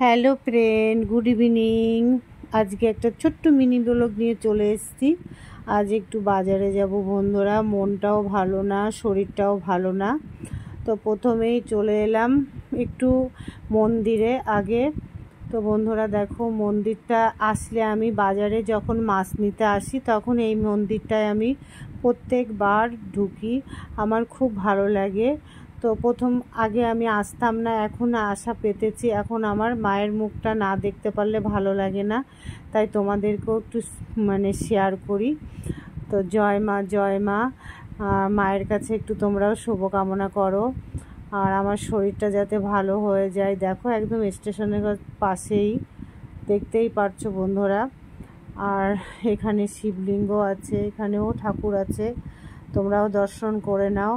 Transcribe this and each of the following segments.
Hello friend, good evening. আজকে একটা ছোট্ট মিনি ব্লগ নিয়ে চলে এসেছি। আজ একটু বাজারে যাব বন্ধুরা, মনটাও ভালো না, শরীরটাও ভালো না। তো প্রথমেই চলে এলাম একটু মন্দিরে আগে। তো বন্ধুরা দেখো, মন্দিরটা আসলে আমি বাজারে যখন মাছ নিতে আসি তখন এই মন্দিরটায় আমি প্রত্যেকবার ঢুকি, আমার খুব ভালো লাগে। তো আগে আমি আসতাম না, এখন আশা পেতেছি। এখন আমার মায়ের মুখটা না দেখতে পারলে ভালো লাগে না, তাই তোমাদেরকেও একটু শেয়ার করি। তো জয় মা, জয় মা। মায়ের কাছে একটু তোমরাও শুভকামনা করো আর আমার শরীরটা যাতে ভালো হয়ে যায়। দেখো একদম স্টেশনের পাশেই, দেখতেই পারছো বন্ধুরা। আর এখানে শিবলিঙ্গ আছে, এখানেও ঠাকুর আছে, তোমরাও দর্শন করে নাও।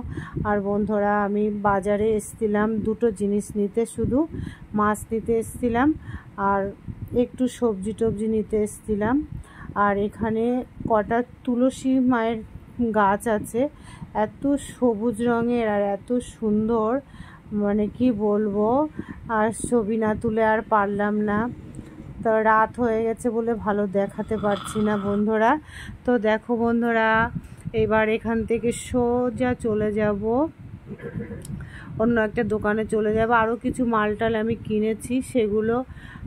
আর বন্ধুরা, আমি বাজারে এসেছিলাম দুটো জিনিস নিতে, শুধু মাছ নিতে এসেছিলাম আর একটু সবজি টবজি নিতে এসেছিলাম। আর এখানে কটা তুলসী মায়ের গাছ আছে, এত সবুজ রঙের আর এত সুন্দর, কি বলবো। আর ছবি না তুলে আর পারলাম না, তো রাত হয়ে গেছে বলে ভালো দেখাতে পারছি না বন্ধুরা। তো দেখো বন্ধুরা, এবার এখান থেকে সোজা চলে যাব অন্য একটা দোকানে চলে যাব। আরও কিছু মালটাল আমি কিনেছি, সেগুলো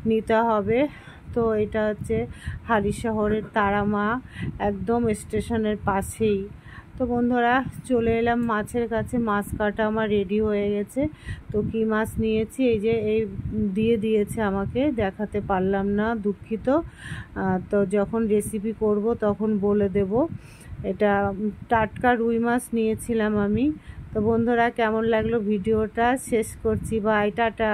নিতে হবে। তো এটা হচ্ছে হালিশহরের তারামা, একদম স্টেশনের পাশেই। তো বন্ধুরা চলে এলাম মাছের কাছে, মাছ কাটা আমার রেডি হয়ে গেছে। তো কী মাছ নিয়েছি, এই যে এই দিয়ে দিয়েছে আমাকে, দেখাতে পারলাম না, দুঃখিত। তো যখন রেসিপি করব তখন বলে দেব। এটা টাটকা রুই মাছ নিয়েছিলাম আমি। তো বন্ধুরা, কেমন লাগলো ভিডিওটা শেষ করছি, বাই, টাটা।